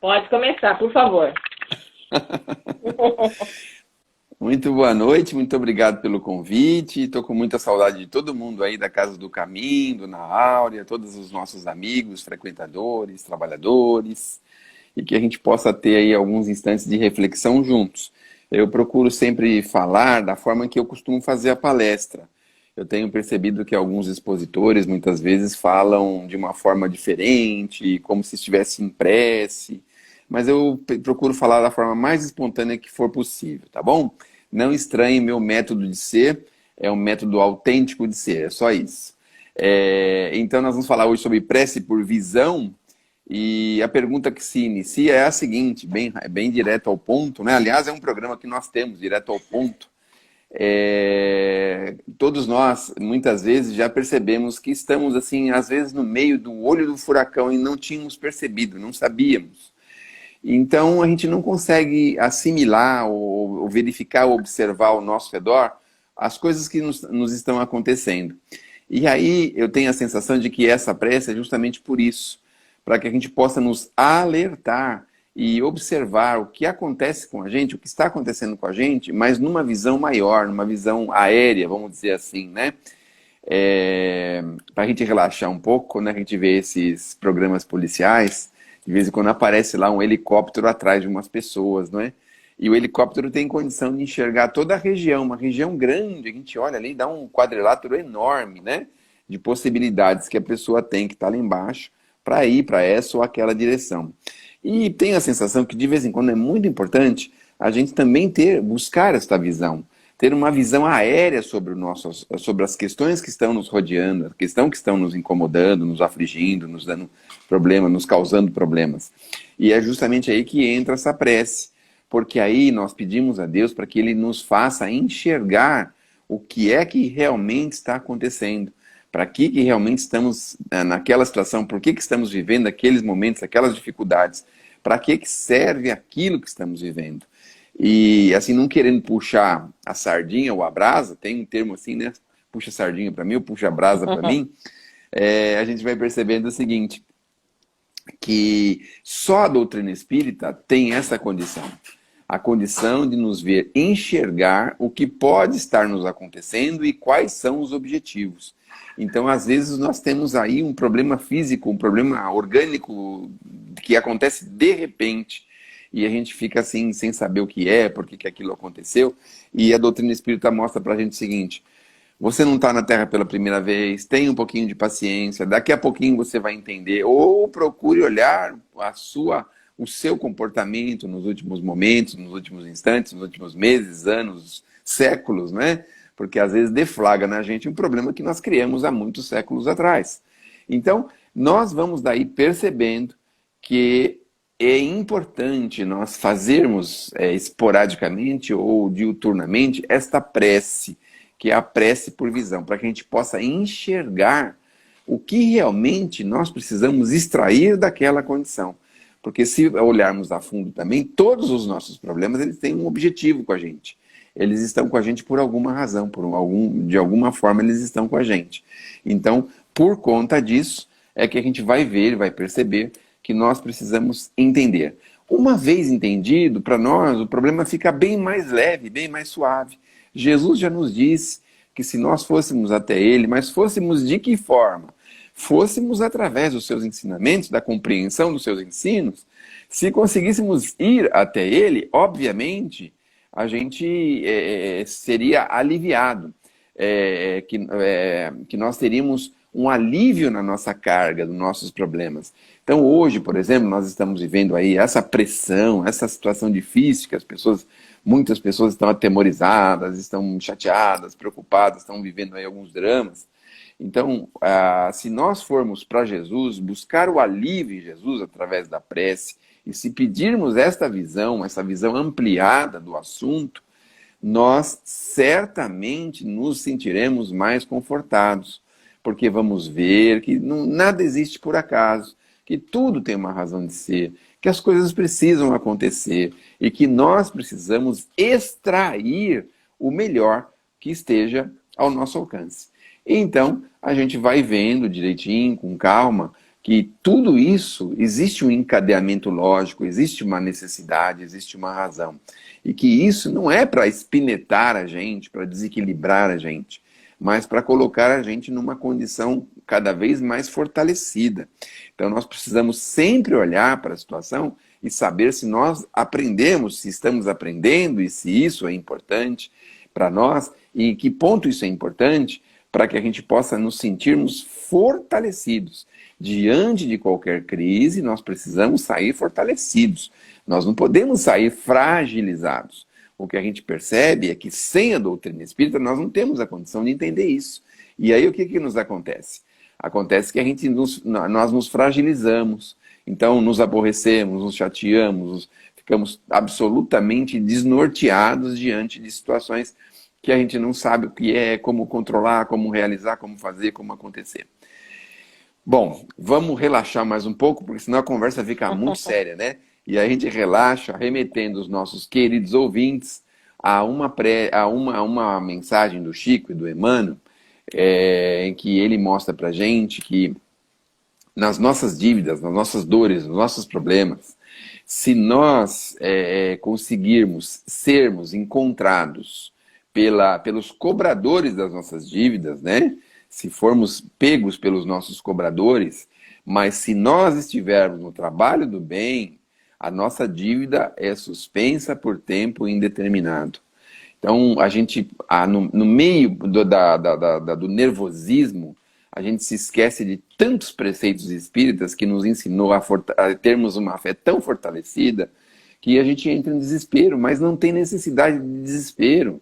Pode começar, por favor. Muito boa noite, muito obrigado pelo convite. Estou com muita saudade de todo mundo aí da Casa do Caminho, Dona Áurea, todos os nossos amigos, frequentadores, trabalhadores, e que a gente possa ter aí alguns instantes de reflexão juntos. Eu procuro sempre falar da forma que eu costumo fazer a palestra. Eu tenho percebido que alguns expositores muitas vezes falam de uma forma diferente, como se estivesse em prece, mas eu procuro falar da forma mais espontânea que for possível, tá bom? Não estranhe meu método de ser, é um método autêntico de ser, é só isso. Então nós vamos falar hoje sobre prece por visão, e a pergunta que se inicia é a seguinte, bem direto ao ponto, né? Aliás, é um programa que nós temos, direto ao ponto. Todos nós, muitas vezes, já percebemos que estamos, assim, às vezes no meio do olho do furacão e não tínhamos percebido, não sabíamos. Então, a gente não consegue assimilar ou verificar ou observar ao nosso redor as coisas que nos estão acontecendo. E aí, eu tenho a sensação de que essa prece é justamente por isso, para que a gente possa nos alertar e observar o que acontece com a gente, o que está acontecendo com a gente, mas numa visão maior, numa visão aérea, vamos dizer assim, né? Para a gente relaxar um pouco, quando a gente vê esses programas policiais, de vez em quando aparece lá um helicóptero atrás de umas pessoas, não é? E o helicóptero tem condição de enxergar toda a região, uma região grande, a gente olha ali, dá um quadrilátero enorme, né? De possibilidades que a pessoa tem que está lá embaixo para ir para essa ou aquela direção. E tenho a sensação que de vez em quando é muito importante a gente também buscar esta visão, ter uma visão aérea sobre as questões que estão nos rodeando, a questão que estão nos incomodando, nos afligindo, nos dando problemas, nos causando problemas. E é justamente aí que entra essa prece, porque aí nós pedimos a Deus para que Ele nos faça enxergar o que é que realmente está acontecendo, para que realmente estamos naquela situação, por que estamos vivendo aqueles momentos, aquelas dificuldades, para que serve aquilo que estamos vivendo. E assim, não querendo puxar a sardinha ou a brasa, tem um termo assim, né? Puxa a sardinha para mim ou puxa a brasa para mim, a gente vai percebendo o seguinte, que só a doutrina espírita tem essa condição. A condição de nos ver enxergar o que pode estar nos acontecendo e quais são os objetivos. Então, às vezes, nós temos aí um problema físico, um problema orgânico que acontece de repente e a gente fica assim, sem saber o que é, por que aquilo aconteceu. E a doutrina espírita mostra pra gente o seguinte: você não está na Terra pela primeira vez, tenha um pouquinho de paciência, daqui a pouquinho você vai entender, ou procure olhar o seu comportamento nos últimos momentos, nos últimos instantes, nos últimos meses, anos, séculos, né? Porque às vezes deflagra na gente um problema que nós criamos há muitos séculos atrás. Então, nós vamos daí percebendo que é importante nós fazermos esporadicamente ou diuturnamente esta prece, que é a prece por visão, para que a gente possa enxergar o que realmente nós precisamos extrair daquela condição. Porque se olharmos a fundo também, todos os nossos problemas eles têm um objetivo com a gente. Eles estão com a gente por alguma razão, de alguma forma eles estão com a gente. Então, por conta disso, é que a gente vai ver, vai perceber que nós precisamos entender. Uma vez entendido, para nós, o problema fica bem mais leve, bem mais suave. Jesus já nos disse que se nós fôssemos até Ele, mas fôssemos de que forma? Fôssemos através dos seus ensinamentos, da compreensão dos seus ensinos. Se conseguíssemos ir até Ele, obviamente, a gente seria aliviado, que nós teríamos um alívio na nossa carga, dos nossos problemas. Então hoje, por exemplo, nós estamos vivendo aí essa pressão, essa situação difícil que muitas pessoas estão atemorizadas, estão chateadas, preocupadas, estão vivendo aí alguns dramas. Então, se nós formos para Jesus, buscar o alívio em Jesus através da prece, e se pedirmos esta visão, essa visão ampliada do assunto, nós certamente nos sentiremos mais confortados, porque vamos ver que nada existe por acaso, que tudo tem uma razão de ser, que as coisas precisam acontecer e que nós precisamos extrair o melhor que esteja ao nosso alcance. Então, a gente vai vendo direitinho, com calma, que tudo isso, existe um encadeamento lógico, existe uma necessidade, existe uma razão. E que isso não é para espinetar a gente, para desequilibrar a gente, mas para colocar a gente numa condição cada vez mais fortalecida. Então nós precisamos sempre olhar para a situação e saber se nós aprendemos, se estamos aprendendo e se isso é importante para nós e em que ponto isso é importante para que a gente possa nos sentirmos fortalecidos. Diante de qualquer crise, nós precisamos sair fortalecidos. Nós não podemos sair fragilizados. O que a gente percebe é que sem a doutrina espírita nós não temos a condição de entender isso. E aí o que nos acontece? Acontece que nós nos fragilizamos, então nos aborrecemos, nos chateamos, ficamos absolutamente desnorteados diante de situações que a gente não sabe o que é, como controlar, como realizar, como fazer, como acontecer. Bom, vamos relaxar mais um pouco, porque senão a conversa fica muito séria, né? E a gente relaxa, remetendo os nossos queridos ouvintes a uma mensagem do Chico e do Emmanuel, em que ele mostra pra gente que nas nossas dívidas, nas nossas dores, nos nossos problemas, se nós conseguirmos sermos encontrados pelos cobradores das nossas dívidas, né? Se formos pegos pelos nossos cobradores, mas se nós estivermos no trabalho do bem, a nossa dívida é suspensa por tempo indeterminado. Então, a gente, no meio do nervosismo, a gente se esquece de tantos preceitos espíritas que nos ensinou a termos uma fé tão fortalecida que a gente entra em desespero, mas não tem necessidade de desespero.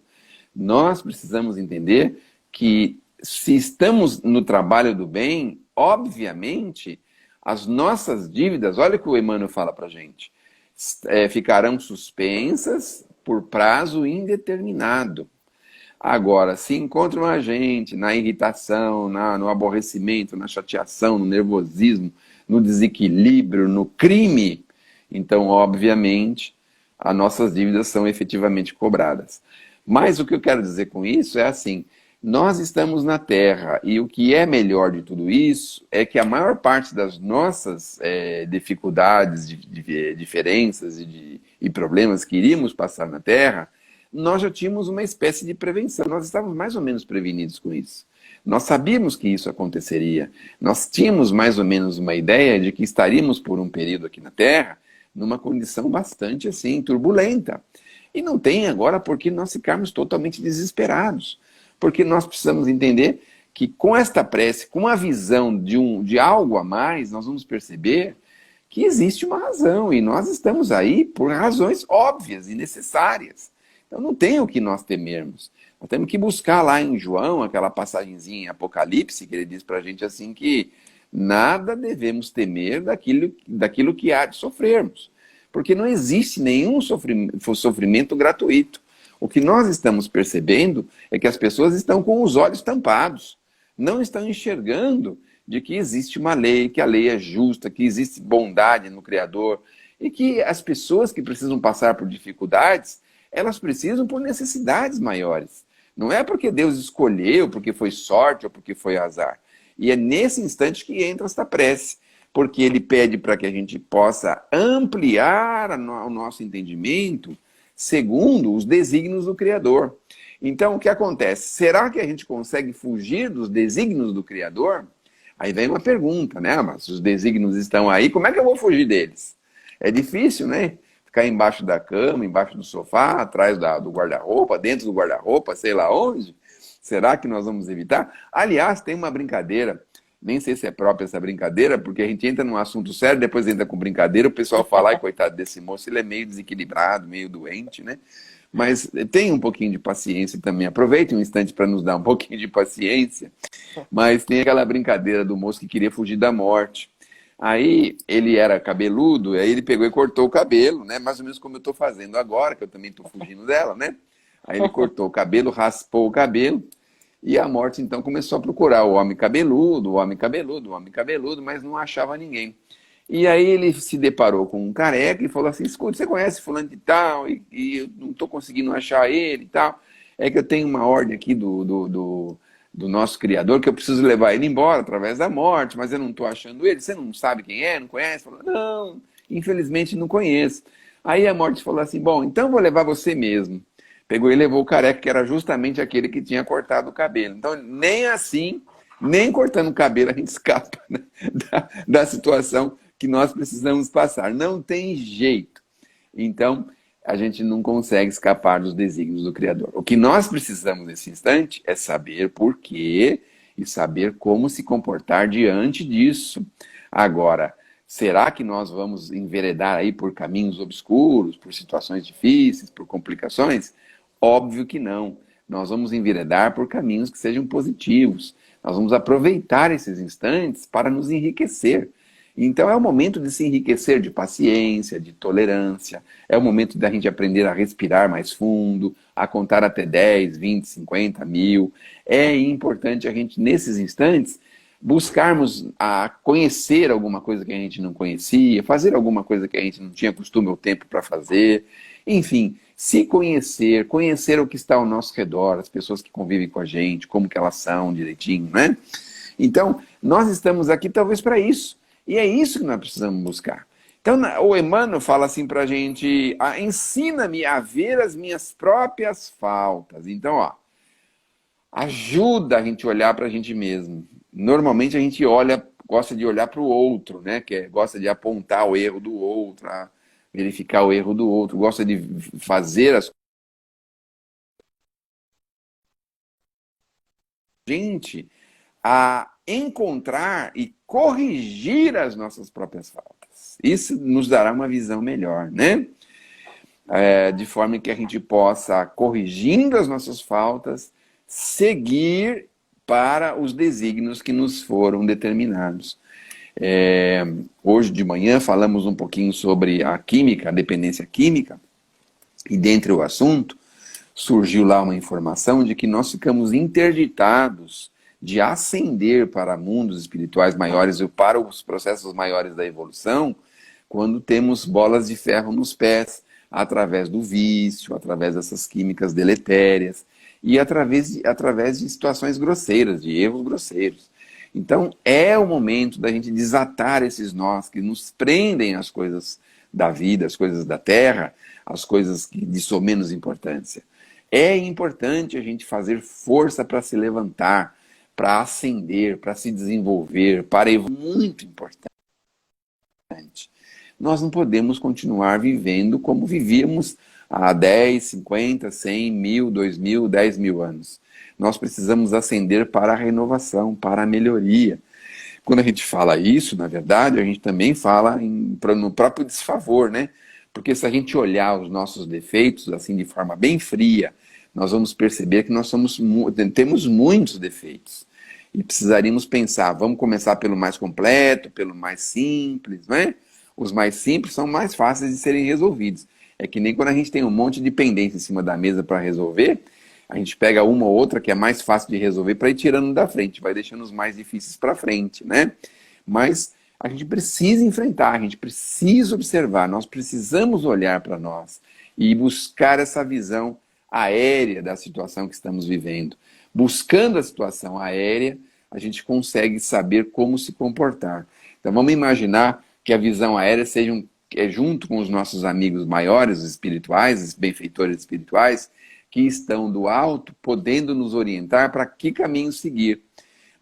Nós precisamos entender que se estamos no trabalho do bem, obviamente, as nossas dívidas, olha o que o Emmanuel fala pra gente, ficarão suspensas por prazo indeterminado. Agora, se encontram a gente na irritação, no aborrecimento, na chateação, no nervosismo, no desequilíbrio, no crime, então, obviamente, as nossas dívidas são efetivamente cobradas. Mas o que eu quero dizer com isso é assim, nós estamos na Terra e o que é melhor de tudo isso é que a maior parte das nossas dificuldades, diferenças e problemas que iríamos passar na Terra, nós já tínhamos uma espécie de prevenção, nós estávamos mais ou menos prevenidos com isso. Nós sabíamos que isso aconteceria, nós tínhamos mais ou menos uma ideia de que estaríamos por um período aqui na Terra numa condição bastante assim, turbulenta. E não tem agora por que nós ficarmos totalmente desesperados. Porque nós precisamos entender que com esta prece, com a visão de algo a mais, nós vamos perceber que existe uma razão. E nós estamos aí por razões óbvias e necessárias. Então não tem o que nós temermos. Nós temos que buscar lá em João, aquela passagenzinha em Apocalipse, que ele diz para a gente assim que nada devemos temer daquilo que há de sofrermos. Porque não existe nenhum sofrimento gratuito. O que nós estamos percebendo é que as pessoas estão com os olhos tampados, não estão enxergando de que existe uma lei, que a lei é justa, que existe bondade no Criador, e que as pessoas que precisam passar por dificuldades, elas precisam por necessidades maiores. Não é porque Deus escolheu, porque foi sorte ou porque foi azar. E é nesse instante que entra esta prece, porque ele pede para que a gente possa ampliar o nosso entendimento segundo os desígnios do Criador. Então, o que acontece? Será que a gente consegue fugir dos desígnios do Criador? Aí vem uma pergunta, né? Mas se os desígnios estão aí, como é que eu vou fugir deles? É difícil, né? Ficar embaixo da cama, embaixo do sofá, atrás do guarda-roupa, dentro do guarda-roupa, sei lá onde. Será que nós vamos evitar? Aliás, tem uma brincadeira, nem sei se é própria essa brincadeira, porque a gente entra num assunto sério, depois entra com brincadeira, o pessoal fala, ai, coitado desse moço, ele é meio desequilibrado, meio doente, né? Mas tenha um pouquinho de paciência também. Aproveite um instante para nos dar um pouquinho de paciência. Mas tem aquela brincadeira do moço que queria fugir da morte. Aí ele era cabeludo, aí ele pegou e cortou o cabelo, né? Mais ou menos como eu estou fazendo agora, que eu também estou fugindo dela, né? Aí ele cortou o cabelo, raspou o cabelo, e a morte então começou a procurar o homem cabeludo, o homem cabeludo, o homem cabeludo, mas não achava ninguém. E aí ele se deparou com um careca e falou assim, escuta, você conhece fulano de tal? E eu não estou conseguindo achar ele e tal. É que eu tenho uma ordem aqui do nosso Criador, que eu preciso levar ele embora através da morte, mas eu não estou achando ele, você não sabe quem é, não conhece? Falou, não, infelizmente não conheço. Aí a morte falou assim, bom, então vou levar você mesmo. Pegou e levou o careca, que era justamente aquele que tinha cortado o cabelo. Então, nem assim, nem cortando o cabelo, a gente escapa, né, da situação que nós precisamos passar. Não tem jeito. Então, a gente não consegue escapar dos desígnios do Criador. O que nós precisamos nesse instante é saber por quê e saber como se comportar diante disso. Agora, será que nós vamos enveredar aí por caminhos obscuros, por situações difíceis, por complicações? Óbvio que não. Nós vamos enveredar por caminhos que sejam positivos. Nós vamos aproveitar esses instantes para nos enriquecer. Então é o momento de se enriquecer de paciência, de tolerância. É o momento da gente aprender a respirar mais fundo, a contar até 10, 20, 50, 1000. É importante a gente, nesses instantes, buscarmos a conhecer alguma coisa que a gente não conhecia, fazer alguma coisa que a gente não tinha costume ou tempo para fazer. Enfim, se conhecer, conhecer o que está ao nosso redor, as pessoas que convivem com a gente, como que elas são direitinho, né? Então, nós estamos aqui talvez para isso. E é isso que nós precisamos buscar. Então, o Emmanuel fala assim para a gente, ensina-me a ver as minhas próprias faltas. Então, ó, ajuda a gente a olhar para a gente mesmo. Normalmente a gente olha, gosta de olhar para o outro, né? Gosta de apontar o erro do outro, verificar o erro do outro, gosta de fazer as gente a encontrar e corrigir as nossas próprias faltas. Isso nos dará uma visão melhor, né? De forma que a gente possa, corrigindo as nossas faltas, seguir para os desígnios que nos foram determinados. Hoje de manhã falamos um pouquinho sobre a química, a dependência química, e dentre o assunto, surgiu lá uma informação de que nós ficamos interditados de ascender para mundos espirituais maiores ou para os processos maiores da evolução, quando temos bolas de ferro nos pés, através do vício, através dessas químicas deletérias, e através de situações grosseiras, de erros grosseiros. Então, é o momento da gente desatar esses nós que nos prendem às coisas da vida, às coisas da terra, às coisas de menos importância. É importante a gente fazer força para se levantar, para ascender, para se desenvolver, para evoluir. Muito importante. Nós não podemos continuar vivendo como vivíamos há 10, 50, 100, 1000, 2000, 10.000 anos. Nós precisamos ascender para a renovação, para a melhoria. Quando a gente fala isso, na verdade, a gente também fala no próprio desfavor, né? Porque se a gente olhar os nossos defeitos assim de forma bem fria, nós vamos perceber que nós temos muitos defeitos. E precisaríamos pensar, vamos começar pelo mais completo, pelo mais simples, né? Os mais simples são mais fáceis de serem resolvidos. É que nem quando a gente tem um monte de pendência em cima da mesa para resolver, a gente pega uma ou outra que é mais fácil de resolver para ir tirando da frente, vai deixando os mais difíceis para frente, né? Mas a gente precisa enfrentar, a gente precisa observar, nós precisamos olhar para nós e buscar essa visão aérea da situação que estamos vivendo. Buscando a situação aérea, a gente consegue saber como se comportar. Então vamos imaginar que a visão aérea seja junto com os nossos amigos maiores, os espirituais, os benfeitores espirituais, que estão do alto, podendo nos orientar para que caminho seguir.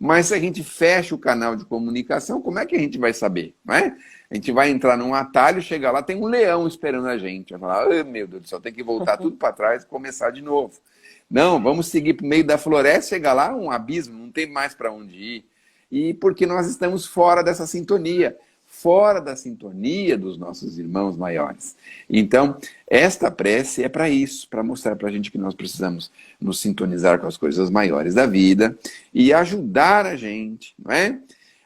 Mas se a gente fecha o canal de comunicação, como é que a gente vai saber? Não é? A gente vai entrar num atalho, chegar lá, tem um leão esperando a gente. Vai falar, oh, meu Deus do céu, tem que voltar tudo para trás e começar de novo. Não, vamos seguir para o meio da floresta, chegar lá, um abismo, não tem mais para onde ir. E porque nós estamos fora dessa sintonia, fora da sintonia dos nossos irmãos maiores. Então, esta prece é para isso, para mostrar para a gente que nós precisamos nos sintonizar com as coisas maiores da vida e ajudar a gente, não é?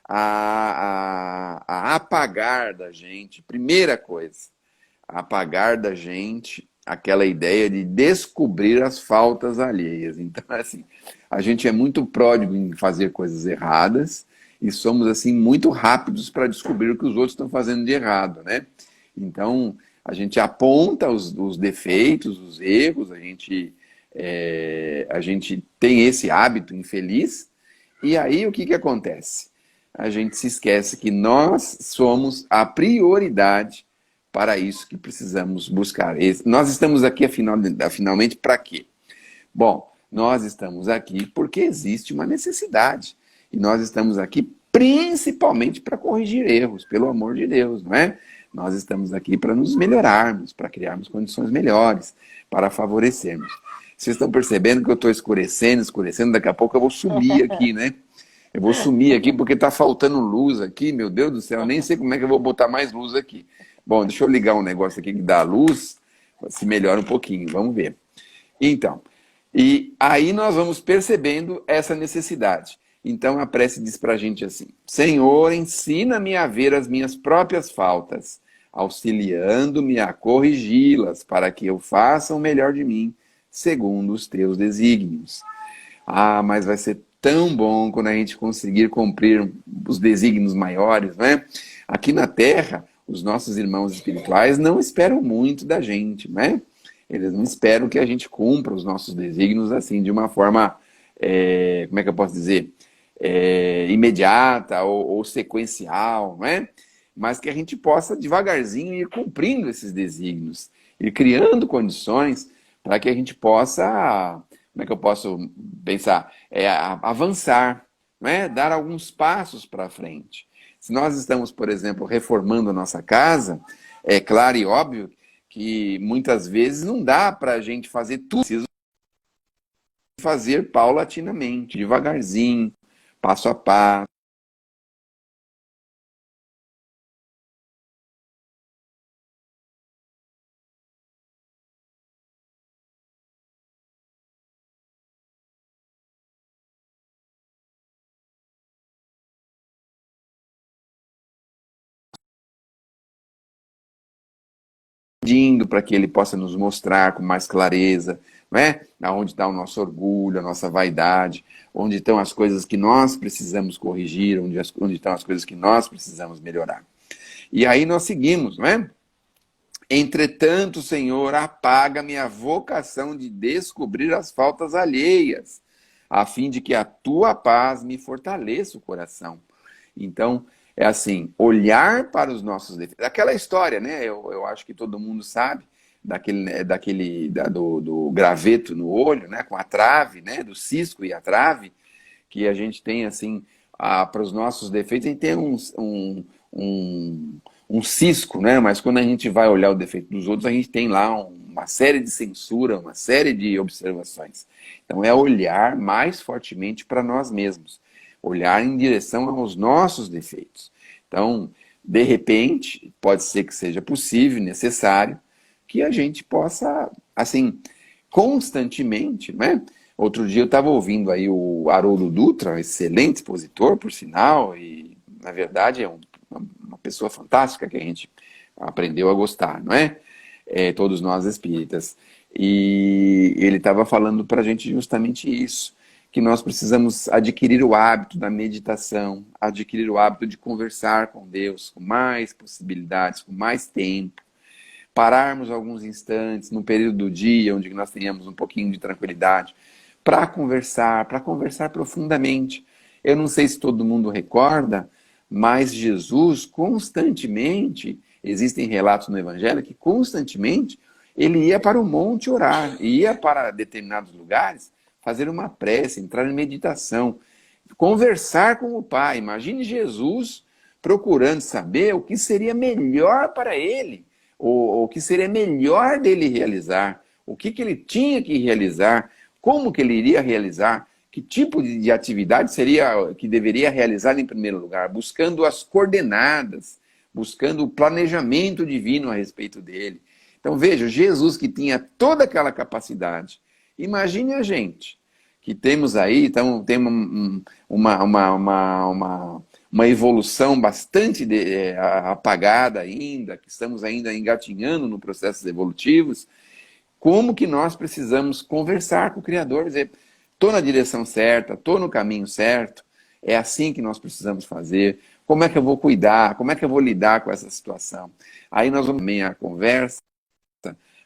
A apagar da gente, primeira coisa, apagar da gente aquela ideia de descobrir as faltas alheias. Então, assim, a gente é muito pródigo em fazer coisas erradas, e somos, assim, muito rápidos para descobrir o que os outros estão fazendo de errado, né? Então, a gente aponta os defeitos, os erros, a gente a gente tem esse hábito infeliz, e aí o que acontece? A gente se esquece que nós somos a prioridade para isso que precisamos buscar. Nós estamos aqui, finalmente, para quê? Bom, nós estamos aqui porque existe uma necessidade. E nós estamos aqui principalmente para corrigir erros, pelo amor de Deus, não é? Nós estamos aqui para nos melhorarmos, para criarmos condições melhores, para favorecermos. Vocês estão percebendo que eu estou escurecendo, daqui a pouco eu vou sumir aqui, né? Eu vou sumir aqui porque está faltando luz aqui, meu Deus do céu, eu nem sei como é que eu vou botar mais luz aqui. Bom, deixa eu ligar um negócio aqui que dá luz, se melhora um pouquinho, vamos ver. Então, e aí nós vamos percebendo essa necessidade. Então a prece diz para a gente assim: Senhor, ensina-me a ver as minhas próprias faltas, auxiliando-me a corrigi-las, para que eu faça o melhor de mim, segundo os teus desígnios. Ah, mas vai ser tão bom quando a gente conseguir cumprir os desígnios maiores, né? Aqui na Terra, os nossos irmãos espirituais não esperam muito da gente, né? Eles não esperam que a gente cumpra os nossos desígnios assim, de uma forma, como é que eu posso dizer? Imediata ou sequencial, né? Mas que a gente possa devagarzinho ir cumprindo esses desígnios, ir criando condições para que a gente possa, como é que eu posso pensar? Avançar, né? Dar alguns passos para frente. Se nós estamos, por exemplo, reformando a nossa casa, é claro e óbvio que muitas vezes não dá para a gente fazer tudo, preciso fazer paulatinamente, devagarzinho, passo a passo. Pedindo para que ele possa nos mostrar com mais clareza, não é? Onde está o nosso orgulho, a nossa vaidade, onde estão as coisas que nós precisamos corrigir, onde estão as coisas que nós precisamos melhorar. E aí nós seguimos, não é? Entretanto, Senhor, apaga-me a vocação de descobrir as faltas alheias, a fim de que a tua paz me fortaleça o coração. Então, é assim, olhar para os nossos defeitos. Aquela história, né? Eu acho que todo mundo sabe, do graveto no olho, né? Com a trave, né? Do cisco e a trave, que a gente tem, assim, para os nossos defeitos, a gente tem um cisco, né? Mas quando a gente vai olhar o defeito dos outros, a gente tem lá uma série de censura, uma série de observações. Então, é olhar mais fortemente para nós mesmos. Olhar em direção aos nossos defeitos. Então, de repente, pode ser que seja possível, necessário, que a gente possa, assim, constantemente, né? Outro dia eu estava ouvindo aí o Haroldo Dutra, um excelente expositor, por sinal, e, na verdade, é uma pessoa fantástica que a gente aprendeu a gostar, não é? Todos nós espíritas. E ele estava falando para a gente justamente isso, que nós precisamos adquirir o hábito da meditação, adquirir o hábito de conversar com Deus, com mais possibilidades, com mais tempo, pararmos alguns instantes no período do dia onde nós tenhamos um pouquinho de tranquilidade, para conversar profundamente. Eu não sei se todo mundo recorda, mas Jesus constantemente, existem relatos no Evangelho que constantemente ele ia para o monte orar, ia para determinados lugares fazer uma prece, entrar em meditação, conversar com o Pai. Imagine Jesus procurando saber o que seria melhor para ele, ou o que seria melhor dele realizar, o que ele tinha que realizar, como que ele iria realizar, que tipo de atividade seria que deveria realizar em primeiro lugar, buscando as coordenadas, buscando o planejamento divino a respeito dele. Então veja, Jesus que tinha toda aquela capacidade, imagine a gente, que temos aí, então, tem uma evolução bastante apagada ainda, que estamos ainda engatinhando no processos evolutivos, como que nós precisamos conversar com o Criador, dizer, estou na direção certa, estou no caminho certo, é assim que nós precisamos fazer, como é que eu vou cuidar, como é que eu vou lidar com essa situação. Aí nós vamos também a conversa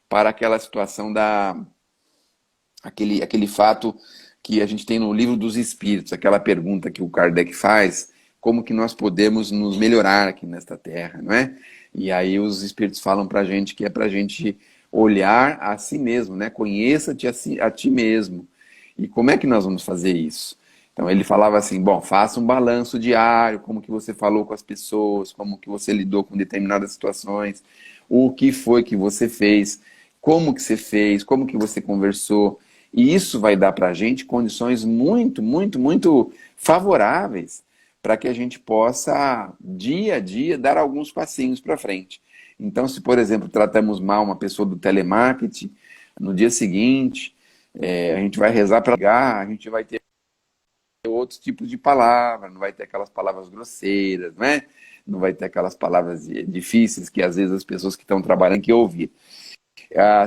para aquela situação aquele fato que a gente tem no Livro dos Espíritos, aquela pergunta que o Kardec faz, como que nós podemos nos melhorar aqui nesta terra, não é? E aí os espíritos falam para a gente que é para a gente olhar a si mesmo, né? Conheça-te a ti mesmo. E como é que nós vamos fazer isso? Então ele falava assim, bom, faça um balanço diário, como que você falou com as pessoas, como que você lidou com determinadas situações, o que foi que você fez, como que você fez, como que você conversou. E isso vai dar para a gente condições muito, muito, muito favoráveis para que a gente possa, dia a dia, dar alguns passinhos para frente. Então, se, por exemplo, tratamos mal uma pessoa do telemarketing, no dia seguinte, a gente vai rezar para ligar, a gente vai ter outros tipos de palavras, não vai ter aquelas palavras grosseiras, não é? Não vai ter aquelas palavras difíceis que às vezes as pessoas que estão trabalhando têm que ouvir.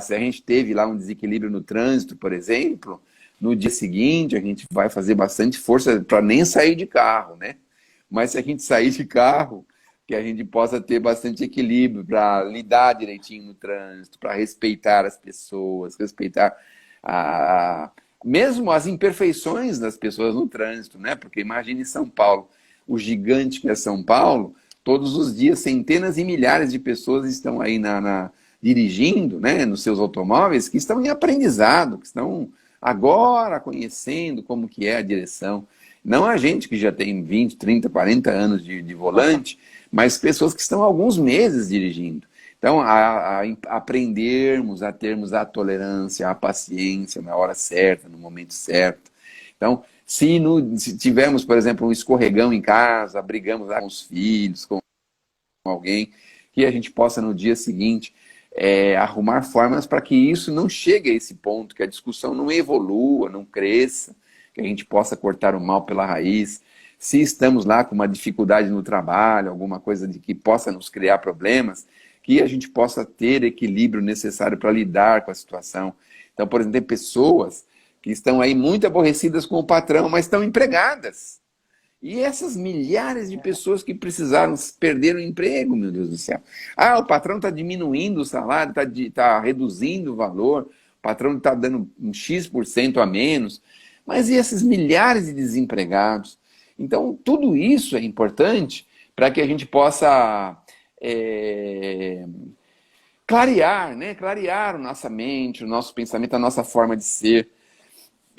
Se a gente teve lá um desequilíbrio no trânsito, por exemplo, no dia seguinte a gente vai fazer bastante força para nem sair de carro, né? Mas se a gente sair de carro, que a gente possa ter bastante equilíbrio para lidar direitinho no trânsito, para respeitar as pessoas, respeitar a, a, mesmo as imperfeições das pessoas no trânsito, né? Porque imagine São Paulo, o gigante que é São Paulo, todos os dias centenas e milhares de pessoas estão aí dirigindo, né, nos seus automóveis, que estão em aprendizado, que estão agora conhecendo como que é a direção. Não a gente que já tem 20, 30, 40 anos de volante, mas pessoas que estão há alguns meses dirigindo. Então, a aprendermos a termos a tolerância, a paciência na hora certa, no momento certo. Então, se tivermos, por exemplo, um escorregão em casa, brigamos lá com os filhos, com alguém, que a gente possa no dia seguinte arrumar formas para que isso não chegue a esse ponto, que a discussão não evolua, não cresça, que a gente possa cortar o mal pela raiz. Se estamos lá com uma dificuldade no trabalho, alguma coisa de que possa nos criar problemas, que a gente possa ter equilíbrio necessário para lidar com a situação. Então, por exemplo, tem pessoas que estão aí muito aborrecidas com o patrão, mas estão empregadas. E essas milhares de pessoas que precisaram, perderam o emprego, meu Deus do céu. Ah, o patrão está diminuindo o salário, está reduzindo o valor, o patrão está dando um X% a menos. Mas e esses milhares de desempregados? Então, tudo isso é importante para que a gente possa clarear, né? Clarear a nossa mente, o nosso pensamento, a nossa forma de ser.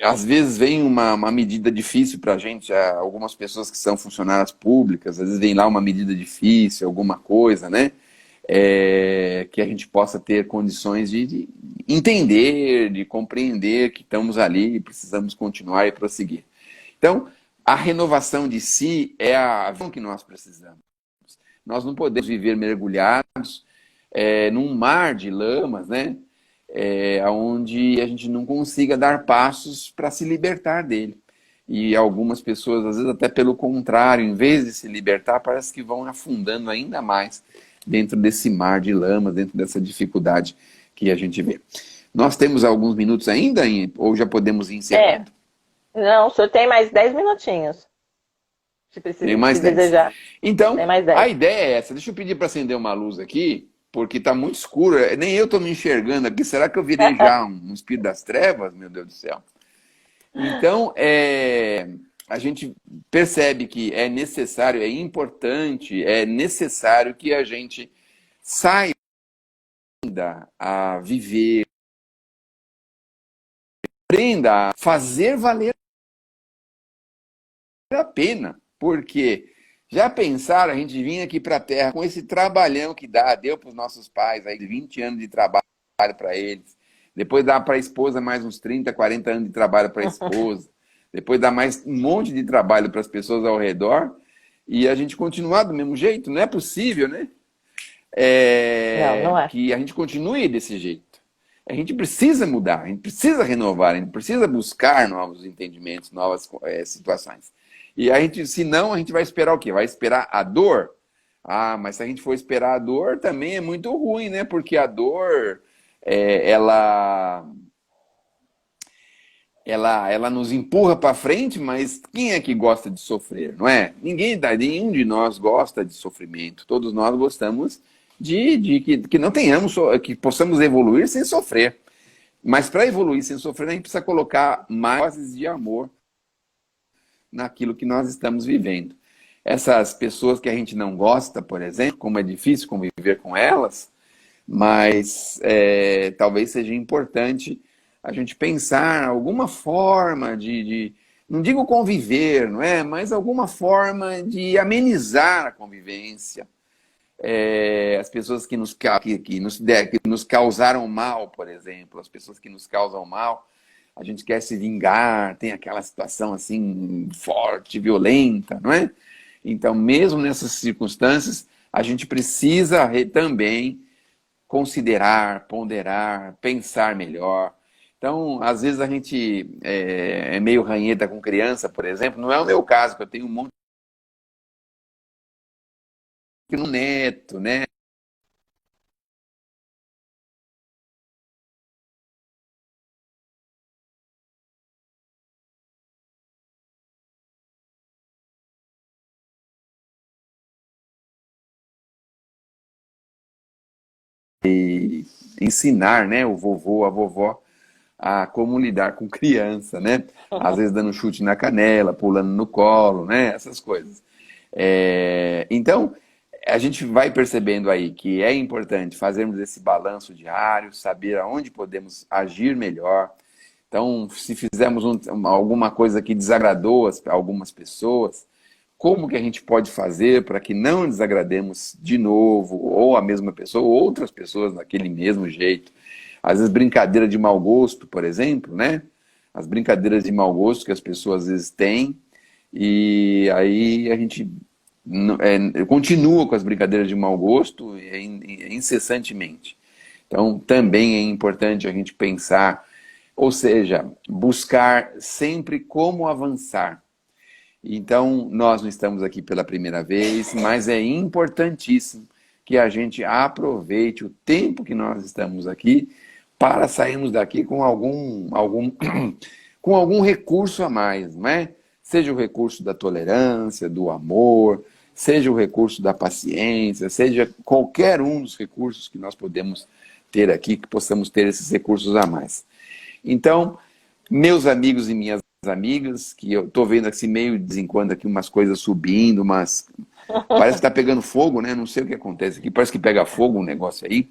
Às vezes vem uma medida difícil para a gente, algumas pessoas que são funcionárias públicas, às vezes vem lá uma medida difícil, alguma coisa, né? Que a gente possa ter condições de entender, de compreender que estamos ali e precisamos continuar e prosseguir. Então, a renovação de si é a visão que nós precisamos. Nós não podemos viver mergulhados num mar de lamas, né? Onde a gente não consiga dar passos para se libertar dele. E algumas pessoas, às vezes até pelo contrário, em vez de se libertar, parece que vão afundando ainda mais dentro desse mar de lamas, dentro dessa dificuldade que a gente vê. Nós temos alguns minutos ainda, ou já podemos ir encerrando? Não, o senhor tem mais 10 minutinhos. Se precisa, Tem mais se 10. desejar. Então, Tem mais 10. a ideia é essa. Deixa eu pedir para acender uma luz aqui, porque está muito escuro. Nem eu estou me enxergando aqui. Será que eu virei já um espírito das trevas? Meu Deus do céu. Então, a gente percebe que é necessário, é importante, é necessário que a gente saiba a viver, aprenda a fazer valer a pena. Porque já pensaram a gente vir aqui para a Terra com esse trabalhão que deu para os nossos pais, aí, 20 anos de trabalho para eles. Depois dá para a esposa mais uns 30, 40 anos de trabalho para a esposa. Depois dá mais um monte de trabalho para as pessoas ao redor. E a gente continuar do mesmo jeito? Não é possível, né? Não é. Que a gente continue desse jeito. A gente precisa mudar, a gente precisa renovar, a gente precisa buscar novos entendimentos, novas situações. E a gente, se não, a gente vai esperar o quê? Vai esperar a dor? Ah, mas se a gente for esperar a dor, também é muito ruim, né? Porque a dor, ela nos empurra para frente, mas quem é que gosta de sofrer, não é? Nenhum de nós gosta de sofrimento. Todos nós gostamos de que não tenhamos, que possamos evoluir sem sofrer. Mas para evoluir sem sofrer, a gente precisa colocar mais doses de amor naquilo que nós estamos vivendo. Essas pessoas que a gente não gosta, por exemplo, como é difícil conviver com elas, mas talvez seja importante a gente pensar alguma forma não digo conviver, não é? Mas alguma forma de amenizar a convivência. As pessoas que nos causaram mal, por exemplo, as pessoas que nos causam mal, a gente quer se vingar, tem aquela situação assim forte, violenta, não é? Então, mesmo nessas circunstâncias, a gente precisa também considerar, ponderar, pensar melhor. Então, às vezes a gente é meio ranheta com criança, por exemplo. Não é o meu caso, que eu tenho um monte de neto, né? E ensinar, né, o vovô, a vovó, a como lidar com criança, né? Às vezes dando chute na canela, pulando no colo, né? Essas coisas. Então, a gente vai percebendo aí que é importante fazermos esse balanço diário, saber aonde podemos agir melhor. Então, se fizermos alguma coisa que desagradou algumas pessoas, como que a gente pode fazer para que não desagrademos de novo, ou a mesma pessoa, ou outras pessoas daquele mesmo jeito. Às vezes brincadeira de mau gosto, por exemplo, né? As brincadeiras de mau gosto que as pessoas às vezes têm, e aí a gente continua com as brincadeiras de mau gosto incessantemente. Então, também é importante a gente pensar, ou seja, buscar sempre como avançar. Então, nós não estamos aqui pela primeira vez, mas é importantíssimo que a gente aproveite o tempo que nós estamos aqui para sairmos daqui com com algum recurso a mais, não é? Seja o recurso da tolerância, do amor, seja o recurso da paciência, seja qualquer um dos recursos que nós podemos ter aqui, que possamos ter esses recursos a mais. Então, meus amigos e minhas amigas, que eu tô vendo assim meio de vez em quando aqui umas coisas subindo, mas parece que tá pegando fogo, né? Não sei o que acontece aqui, parece que pega fogo um negócio aí.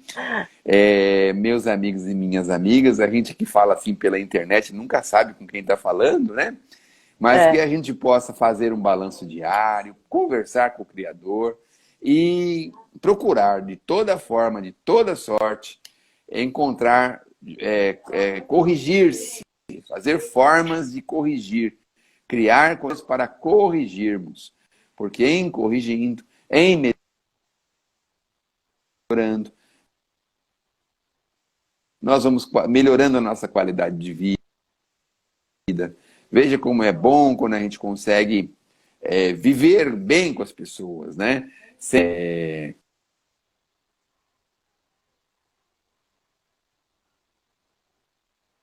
Meus amigos e minhas amigas, a gente que fala assim pela internet nunca sabe com quem está falando, né? Mas que É, a gente possa fazer um balanço diário, conversar com o Criador e procurar de toda forma, de toda sorte, encontrar, corrigir-se, fazer formas de corrigir, criar coisas para corrigirmos. Porque em corrigindo, em melhorando, nós vamos melhorando a nossa qualidade de vida. Veja como é bom quando a gente consegue viver bem com as pessoas, né?